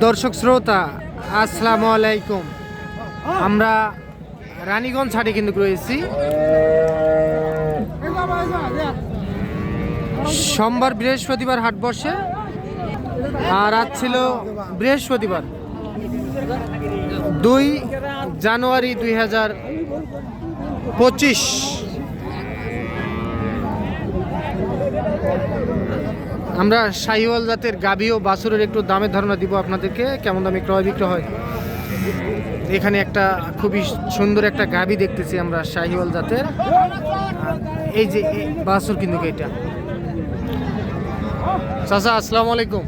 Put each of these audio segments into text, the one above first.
দর্শক শ্রোতা আসসালামু আলাইকুম। আমরা রানীগঞ্জ হাটে কিন্তু রয়েছি। সোমবার বৃহস্পতিবার হাট বসে, আর আজ ছিল বৃহস্পতিবার 2 জানুয়ারি 2025। আমরা শাহিওয়াল জাতের গাভী ও বাছুরের একটু দামের ধারণা দিব আপনাদেরকে, কেমন দামে ক্রয় বিক্রয় হয়। এখানে একটা খুবই সুন্দর একটা গাভী দেখতেছি আমরা শাহিওয়াল জাতের। এই যে বাছুর কিন্তু এটা। চাচা আসসালামু আলাইকুম।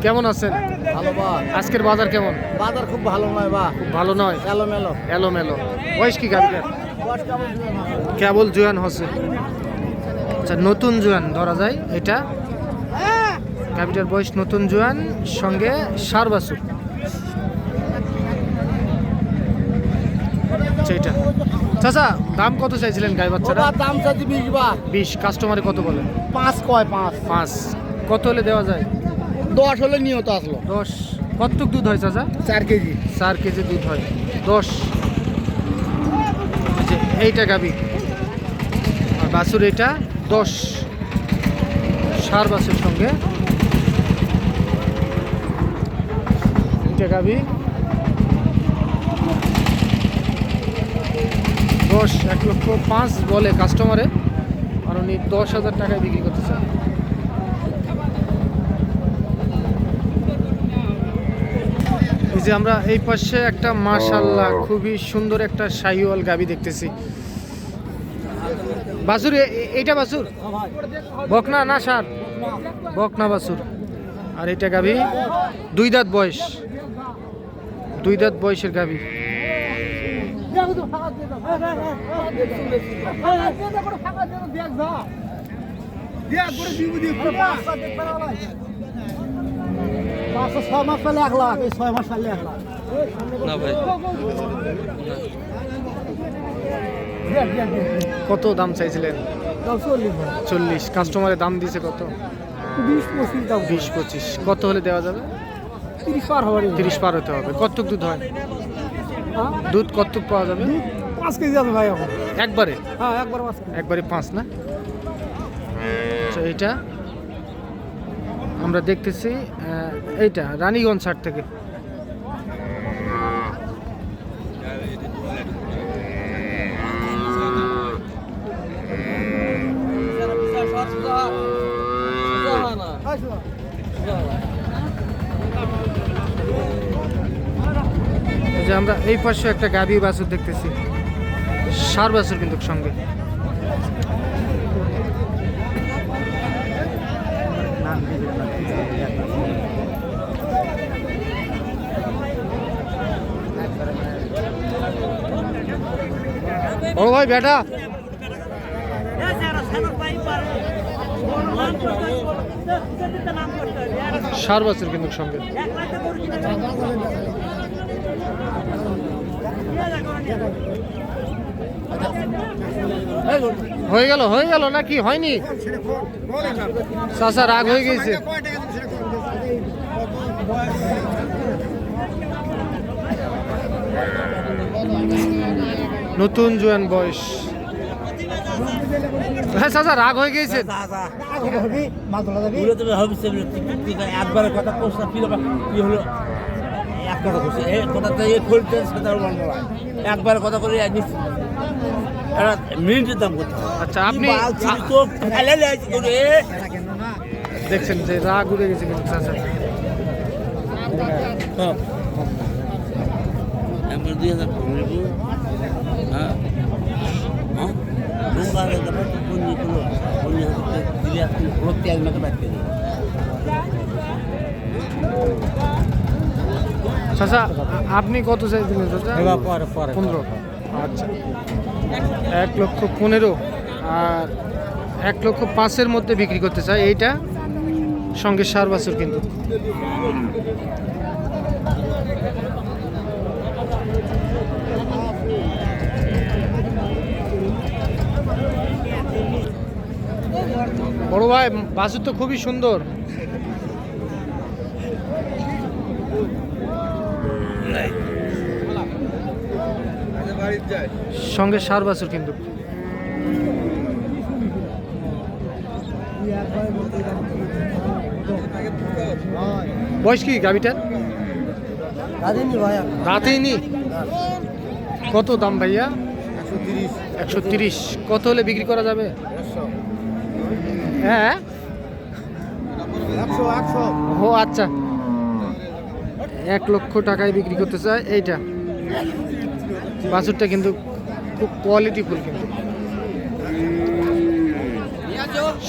কেমন আছেন? ভালো বা। আজকের বাজার কেমন? বাজার খুব ভালো নয় বা, খুব ভালো নয়, এলোমেলো। এলোমেলো। বয়স কি গাভীটার? কেবল জোয়ান হচ্ছে। আচ্ছা, নতুন জোয়ান ধরা যায় এটা। গাভীটার বয়স নতুন জোয়ান, সঙ্গে ষাঁড় বাছুর। সেইটা চাচা দাম কত চাইছিলেন গাই বাচ্চাটা? দাম চাচ্ছি 20 বা। 20। কাস্টমারে কত বলে? 5 কয় 5। 5। কত হলে দেওয়া যায়? 10 হলে নিয়ত আসলো। 10। কতটুক দুধ হয় চাচা? 4 কেজি। 4 কেজি দুধ হয়। 10। এইটা গাভী আর বাছুর, এটা 10। ষাঁড় বাছুর সঙ্গে এটা গাভী 10। 1,05,000 বলে কাস্টমারে, আর উনি 10,000 টাকায় বিক্রি করতে চান। এই যে আমরা এই পাশে একটা মাশাআল্লাহ খুবই সুন্দর একটা শাহিওয়াল গাভী দেখতেছি। বাছুর এইটা বাছুর বকনা না ষাঁড়? বকনা বাছুর। আর এটা গাভী 2 দাঁত বয়স, 2 দাঁত বয়সের গাভী। কত দাম চাইছিলেন? 40। কাস্টমারের দাম দিয়েছে কত? 20-25। কত হলে দেওয়া যাবে? 30 পার হতে হবে। কতটুক দুধ হয়? দুধ কতটুক পাওয়া যাবে? 5 কেজি আছে ভাই এখন। একবারে? হ্যাঁ, একবারে 5 না? আচ্ছা, এইটা আমরা দেখতেছি এইটা রানীগঞ্জ হাট থেকে। এই যে আমরা এই পাশে একটা গাভী বাছুর দেখতেছি, ষাঁড় বাছুর কিন্তু সঙ্গে। ও ভাই বেটা, ষাঁড় বাছুর কিন্তু সঙ্গে। হয়ে গেল নাকি হয়নি? চাচা রাগ হয়ে গেছে। নতুন জোয়ান বয়স। হ্যাঁ চাচা রাগ হয়ে গেছে। একবারের কথা কোর্সটা কি হলো, এক কথা করছে একবার কথা করে মিনিটের দাম করতে। আচ্ছা, আপনি দেখছেন যে রাগ উড়ে গেছে কিন্তু চাচা। একবার 2000 হ্যাঁ চাচা আপনি কত চাইছিলেন চাচা? 15। আচ্ছা, 1,15,000 আর 1,05,000 মধ্যে বিক্রি করতে চাই। এইটা সঙ্গে ষাঁড় বাছুর কিন্তু। বড় ভাই বাছুর তো খুবই সুন্দর। সঙ্গে সার বাছুর কিন্তু। বয়স কি গাভিটার? রাতেই নি। কত দাম ভাইয়া? 130। কত হলে বিক্রি করা যাবে? হ্যাঁ, ও আচ্ছা, 1 লক্ষ টাকায় বিক্রি করতে চায়। এইটা বাছুরটা কিন্তু খুব কোয়ালিটিফুল, কিন্তু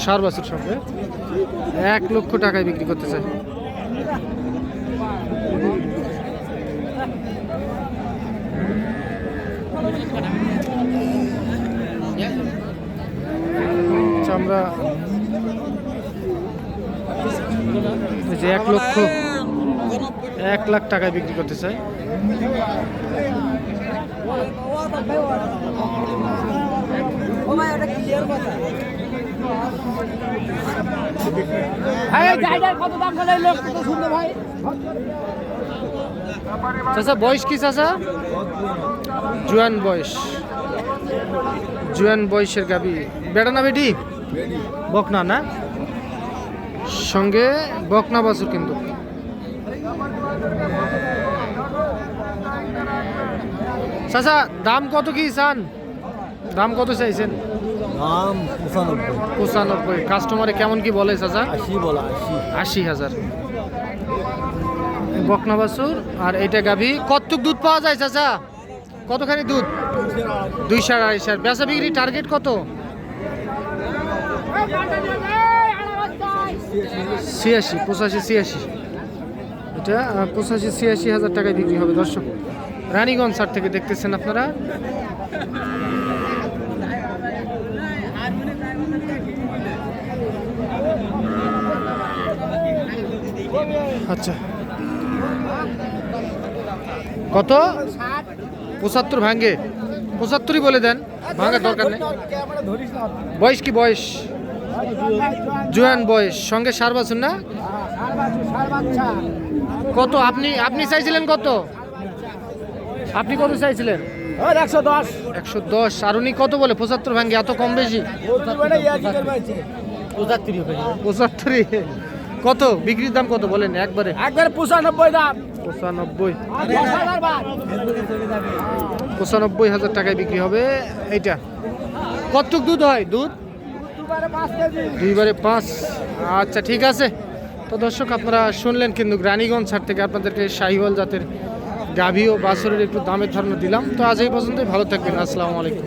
সার বাছুর সঙ্গে 1 লক্ষ টাকায় বিক্রি করতে চায়। আচ্ছা, আমরা এই যে 1 লাখ টাকায় বিক্রি করতে চাই। চাচা বয়স কি চাচা? জুয়ান বয়স, জুয়ান বয়সের গাবি। বেটা না বেটি? বকনা না, সঙ্গে বকনা বাছুর কিন্তু। চাচা দাম কত কি চান? দাম কত চাইছেন? দাম 95। কাস্টমারে কেমন কি বলে চাচা? 80,000 বকনা বাছুর। আর এইটা গাভি। কতটুক দুধ পাওয়া যায় চাচা? কতখানি দুধ? 200-250। বেচা বিক্রি টার্গেট কত? 85-86। এটা 85-86 টাকায় বিক্রি হবে দর্শক। রানীগঞ্জ হাট থেকে দেখতেছেন আপনারা। আচ্ছা, কত? 75 ভাঙ্গে? 75ই বলে দেন, ভাঙার দরকার নেই। বয়স কি? বয়স জুয়ান বয়স, সঙ্গে সার বাছুর না? কত আপনি চাইছিলেন কত? আপনি কত চাইছিলেন? 110। আর উনি কত বলে? 75 ভাঙ্গে? এত কম বেশি? 75। কত বিক্রির দাম কত বলেন একবারে? 95 দাম। 95,000 টাকায় বিক্রি হবে এইটা। কতটুক দুধ হয়? দুধ 2/5। আচ্ছা, ঠিক আছে। তো দর্শক আপনারা শুনলেন কিন্তু রানীগঞ্জ হাট থেকে আপনাদেরকে শাহিওয়াল জাতের গাভী ও বাছুরের একটু দামের ধারণা দিলাম। তো আজ এই পর্যন্তই, ভালো থাকবেন। আসসালামু আলাইকুম।